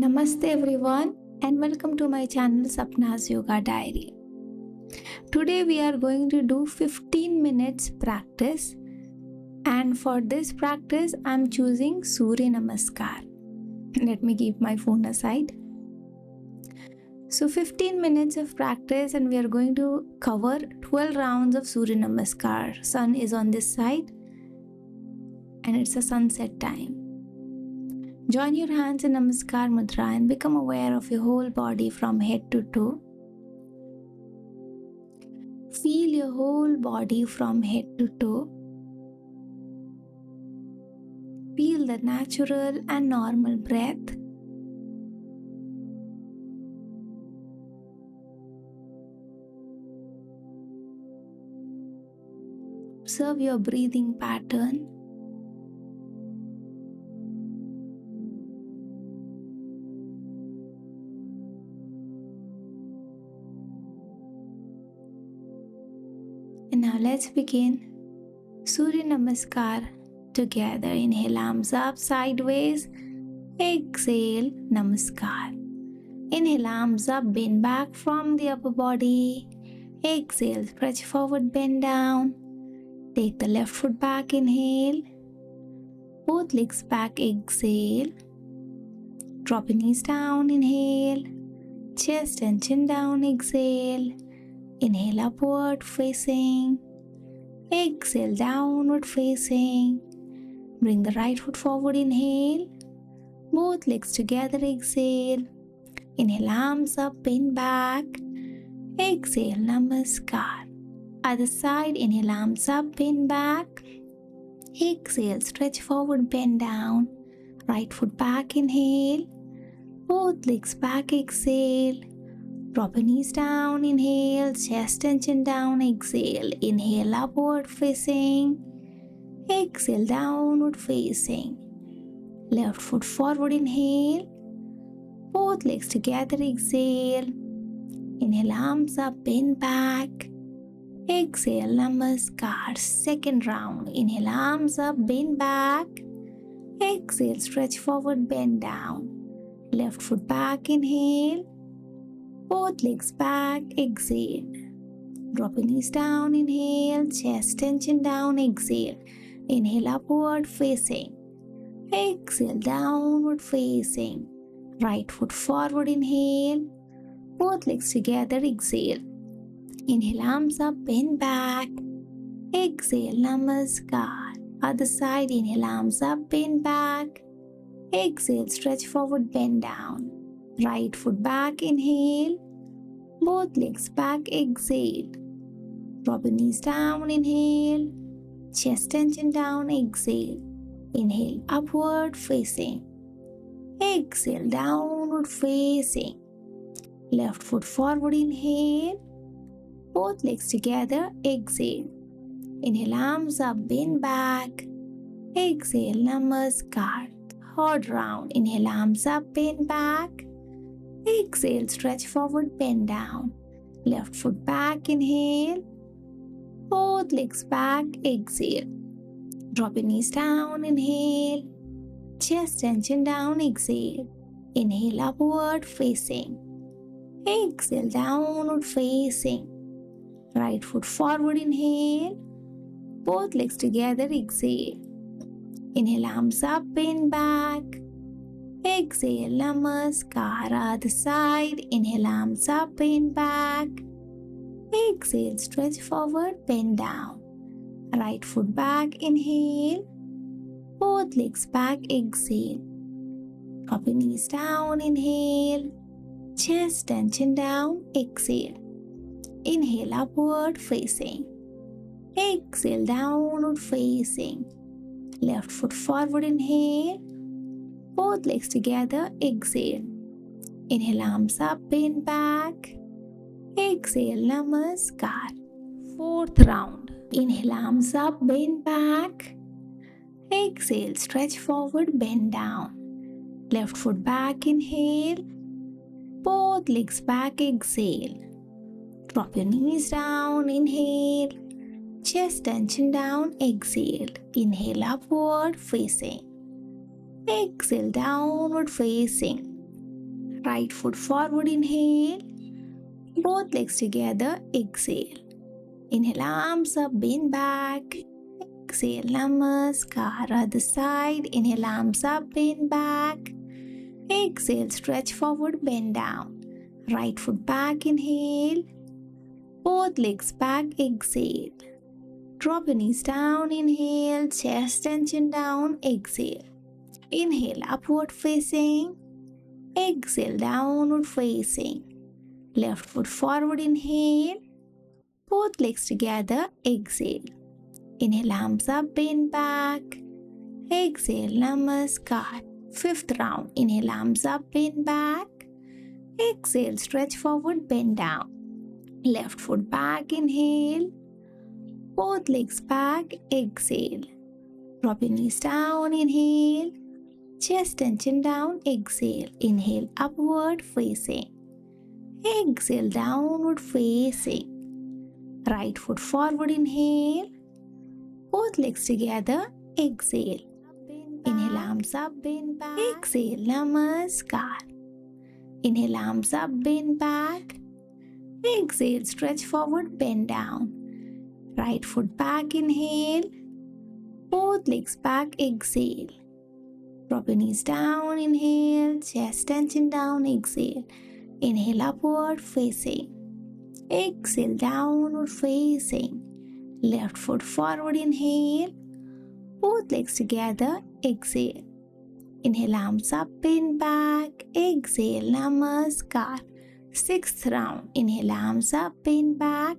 Namaste everyone and welcome to my channel Sapna's Yoga Diary. Today we are going to do 15 minutes practice, and for this practice I am choosing Surya Namaskar. Let me keep my phone aside. So 15 minutes of practice and we are going to cover 12 rounds of Surya Namaskar. Sun is on this side and it's a sunset time. Join your hands in Namaskar Mudra and become aware of your whole body from head to toe. Feel your whole body from head to toe. Feel the natural and normal breath. Observe your breathing pattern. And now let's begin. Surya Namaskar together. Inhale, arms up sideways. Exhale, Namaskar. Inhale, arms up, bend back from the upper body. Exhale, stretch forward, bend down. Take the left foot back, inhale. Both legs back, exhale. Drop your knees down, inhale. Chest and chin down, exhale. Inhale, upward facing. Exhale, downward facing. Bring the right foot forward, inhale. Both legs together, exhale. Inhale, arms up, bend back. Exhale, Namaskar. Other side, inhale, arms up, bend back. Exhale, stretch forward, bend down. Right foot back, inhale. Both legs back, exhale. Drop your knees down, inhale, chest and chin down, exhale. Inhale, upward facing. Exhale, downward facing. Left foot forward, inhale. Both legs together, exhale. Inhale, arms up, bend back. Exhale, Namaskar. Second round. Inhale, arms up, bend back. Exhale, stretch forward, bend down. Left foot back, inhale. Both legs back, exhale. Drop your knees down, inhale, chest and chin down, exhale. Inhale, upward facing. Exhale, downward facing. Right foot forward, inhale. Both legs together, exhale. Inhale, arms up, bend back. Exhale, Namaskar. Other side, inhale, arms up, bend back. Exhale, stretch forward, bend down. Right foot back, inhale. Both legs back, exhale. Drop your knees down, inhale. Chest and chin down, exhale. Inhale, upward facing. Exhale, downward facing. Left foot forward, inhale. Both legs together, exhale. Inhale, arms up, bend back. Exhale, Namaskar. Third round. Inhale, arms up, bend back. Exhale, stretch forward, bend down. Left foot back, inhale. Both legs back, exhale. Drop your knees down, inhale. Chest and chin down, exhale. Inhale, upward facing. Exhale, downward facing. Right foot forward, inhale. Both legs together, exhale. Inhale, arms up, bend back. Exhale, Namaskar. Other side. Inhale, arms up, bend back. Exhale, stretch forward, bend down. Right foot back, inhale. Both legs back, exhale. Drop your knees down, inhale. Chest and chin down, exhale. Inhale, upward facing. Exhale, downward facing. Left foot forward, inhale. Both legs together, exhale. Inhale, arms up, bend back. Exhale, Namaskar. Fourth round. Inhale, arms up, bend back. Exhale, stretch forward, bend down. Left foot back, inhale. Both legs back, exhale. Drop your knees down, inhale. Chest and chin down, exhale. Inhale, upward facing. Exhale, downward facing. Right foot forward, inhale. Both legs together, exhale. Inhale, arms up, bend back. Exhale, Namaskar. Other side, inhale, arms up, bend back. Exhale, stretch forward, bend down. Right foot back, inhale. Both legs back, exhale. Drop your knees down, inhale, chest and chin down, exhale. Inhale, upward facing. Exhale, downward facing. Left foot forward, inhale. Both legs together, exhale. Inhale, arms up, bend back. Exhale, Namaskar. Fifth round. Inhale, arms up, bend back. Exhale, stretch forward, bend down. Left foot back, inhale. Both legs back, exhale. Drop your knees down, inhale. Chest and chin down, exhale. Inhale, upward facing. Exhale, downward facing. Right foot forward, inhale. Both legs together, exhale. Inhale, arms up, bend back. Exhale, Namaskar. Inhale, arms up, bend back. Exhale, stretch forward, bend down. Right foot back, inhale. Both legs back, exhale. Drop your knees down, inhale. Chest and chin down, exhale. Inhale, upward facing. Exhale, downward facing. Left foot forward, inhale. Both legs together, exhale. Inhale, arms up, bend back. Exhale, Namaskar. Sixth round. Inhale, arms up, bend back.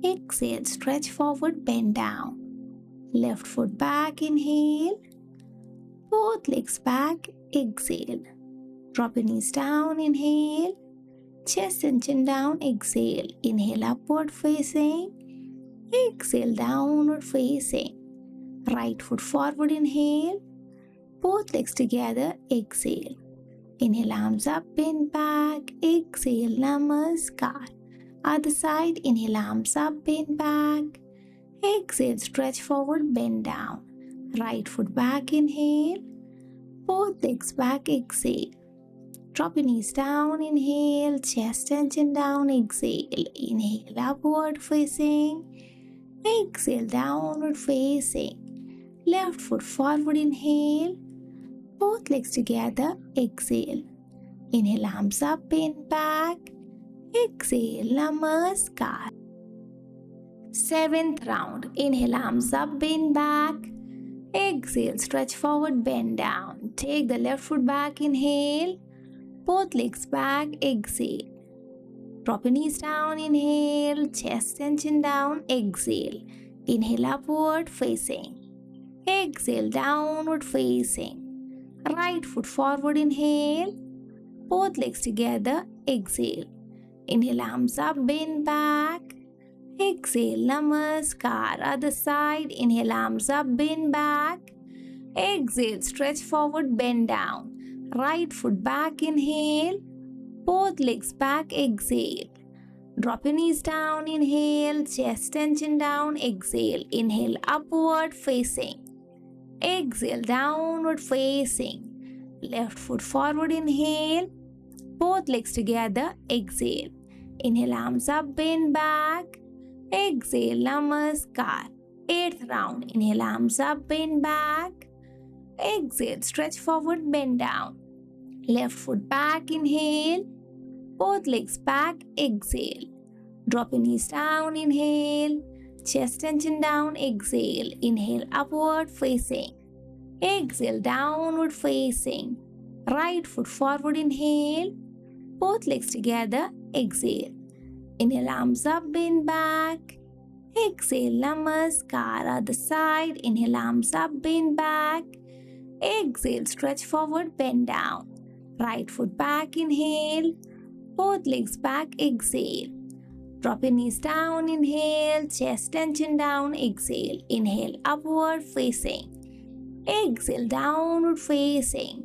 Exhale, stretch forward, bend down. Left foot back, inhale. Both legs back, exhale. Drop your knees down, inhale. Chest and chin down, exhale. Inhale, upward facing. Exhale, downward facing. Right foot forward, inhale. Both legs together, exhale. Inhale, arms up, bend back. Exhale, Namaskar. Other side, inhale, arms up, bend back. Exhale, stretch forward, bend down. Right foot back, inhale. Both legs back, exhale. Drop your knees down, inhale. Chest and chin down, exhale. Inhale, upward facing. Exhale, downward facing. Left foot forward, inhale. Both legs together, exhale. Inhale, arms up, bend back. Exhale, Namaskar. Seventh round. Inhale, arms up, bend back. Exhale, stretch forward, bend down. Take the left foot back, inhale. Both legs back, exhale. Drop your knees down, inhale. Chest and chin down, exhale. Inhale, upward facing. Exhale, downward facing. Right foot forward, inhale. Both legs together, exhale. Inhale, arms up, bend back. Exhale, Namaskar. Other side, inhale, arms up, bend back. Exhale, stretch forward, bend down. Right foot back, inhale. Both legs back, exhale. Drop your knees down, inhale. Chest and chin down, exhale. Inhale, upward facing. Exhale, downward facing. Left foot forward, inhale. Both legs together, exhale. Inhale, arms up, bend back. Exhale, Namaskar. Eighth round. Inhale, arms up, bend back. Exhale, stretch forward, bend down. Left foot back, inhale. Both legs back, exhale. Drop your knees down, inhale. Chest and chin down, exhale. Inhale, upward facing. Exhale, downward facing. Right foot forward, inhale. Both legs together, exhale. Inhale, arms up, bend back. Exhale, Namaskar. Other side, inhale, arms up, bend back. Exhale, stretch forward, bend down. Right foot back, inhale. Both legs back, exhale. Drop your knees down, inhale. Chest and chin down, exhale. Inhale, upward facing. Exhale, downward facing.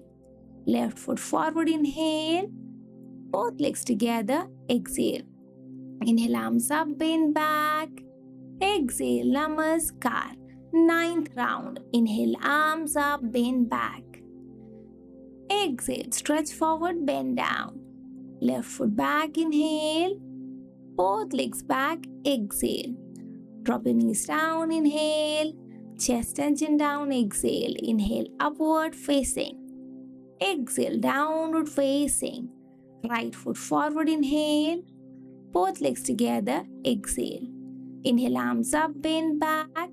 Left foot forward, inhale. Both legs together, exhale. Inhale, arms up, bend back. Exhale, Namaskar. Ninth round. Inhale, arms up, bend back. Exhale, stretch forward, bend down. Left foot back, inhale. Both legs back, exhale. Drop your knees down, inhale. Chest and chin down, exhale. Inhale, upward facing. Exhale, downward facing. Right foot forward, inhale. Both legs together, exhale. Inhale, arms up, bend back.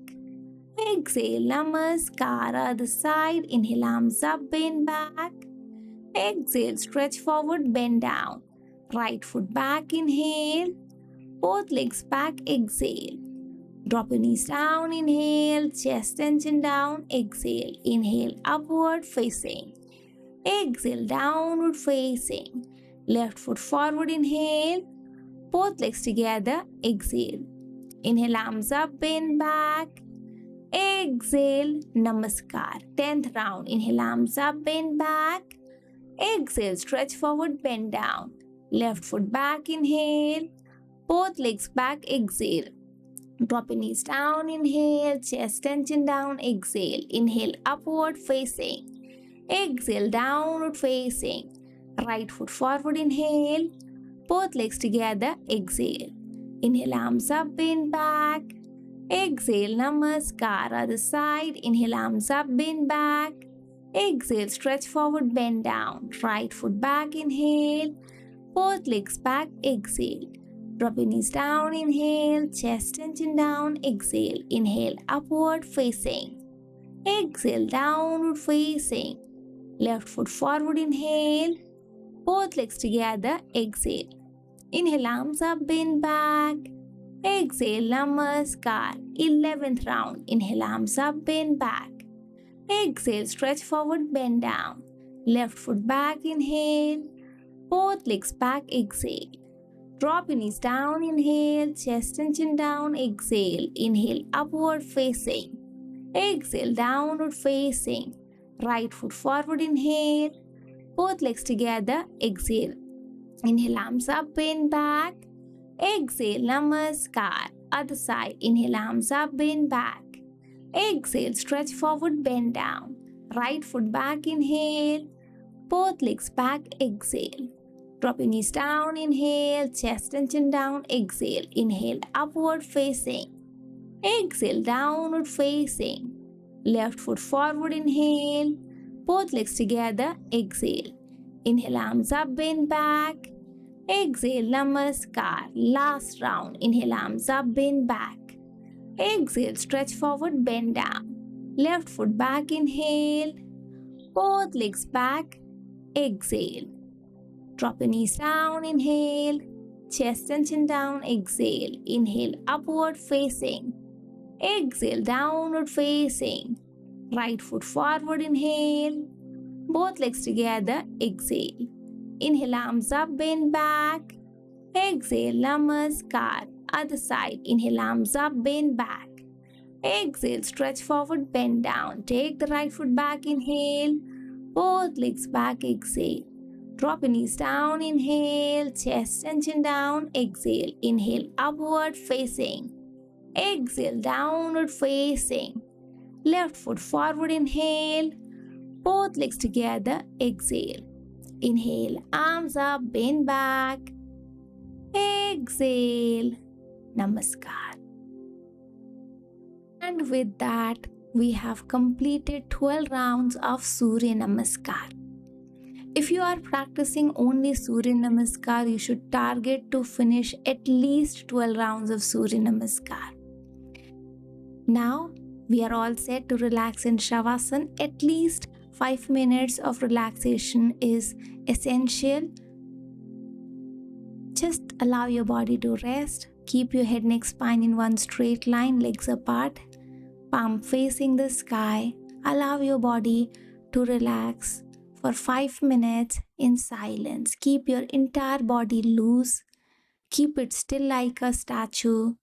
Exhale, Namaskar, other side. Inhale, arms up, bend back. Exhale, stretch forward, bend down. Right foot back, inhale. Both legs back, exhale. Drop your knees down, inhale. Chest and chin down, exhale. Inhale, upward facing. Exhale, downward facing. Left foot forward, inhale. Both legs together, exhale. Inhale, arms up, bend back. Exhale, Namaskar. 10th round. Inhale, arms up, bend back. Exhale, stretch forward, bend down. Left foot back, inhale. Both legs back, exhale. Drop your knees down, inhale. Chest and chin down, exhale. Inhale, upward facing. Exhale, downward facing. Right foot forward, inhale. Both legs together, exhale. Inhale, arms up, bend back. Exhale, Namaskar, other side. Inhale, arms up, bend back. Exhale, stretch forward, bend down. Right foot back, inhale. Both legs back, exhale. Drop your knees down, inhale. Chest and chin down, exhale. Inhale, upward facing. Exhale, downward facing. Left foot forward, inhale. Both legs together, exhale. Inhale, arms up, bend back. Exhale, Namaskar. 11th round. Inhale, arms up, bend back. Exhale, stretch forward, bend down. Left foot back, inhale. Both legs back, exhale. Drop your knees down, inhale. Chest and chin down, exhale. Inhale, upward facing. Exhale, downward facing. Right foot forward, inhale. Both legs together, exhale. Inhale, arms up, bend back. Exhale, Namaskar. Other side. Inhale, arms up, bend back. Exhale, stretch forward, bend down. Right foot back, inhale. Both legs back, exhale. Drop your knees down, inhale. Chest and chin down, exhale. Inhale, upward facing. Exhale, downward facing. Left foot forward, inhale. Both legs together, exhale. Inhale, arms up, bend back. Exhale, Namaskar. Last round. Inhale, arms up, bend back. Exhale, stretch forward, bend down. Left foot back, inhale. Both legs back, exhale. Drop your knees down, inhale. Chest and chin down, exhale. Inhale, upward facing. Exhale, downward facing. Right foot forward, inhale. Both legs together, exhale. Inhale, arms up, bend back. Exhale, Namaskar. Other side. Inhale, arms up, bend back. Exhale, stretch forward, bend down. Take the right foot back, inhale. Both legs back, exhale. Drop your knees down, inhale. Chest and chin down, exhale. Inhale, upward facing. Exhale, downward facing. Left foot forward, inhale. Both legs together, exhale. Inhale, arms up, bend back. Exhale, Namaskar. And with that, we have completed 12 rounds of Surya Namaskar. If you are practicing only Surya Namaskar, you should target to finish at least 12 rounds of Surya Namaskar. Now, we are all set to relax in Shavasana. At least 5 minutes of relaxation is essential. Just allow your body to rest. Keep your head, neck, spine in one straight line, legs apart, palm facing the sky. Allow your body to relax for 5 minutes in silence. Keep your entire body loose. Keep it still like a statue.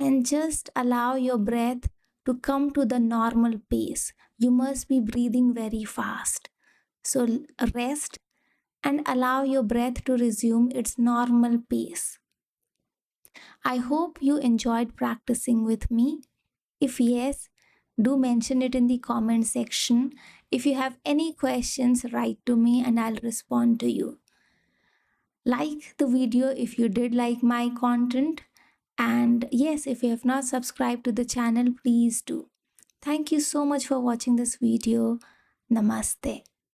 And just allow your breath to come to the normal pace. You must be breathing very fast. So rest and allow your breath to resume its normal pace. I hope you enjoyed practicing with me. If yes, do mention it in the comment section. If you have any questions, write to me and I'll respond to you. Like the video if you did like my content. And yes, if you have not subscribed to the channel, please do. Thank you so much for watching this video. Namaste.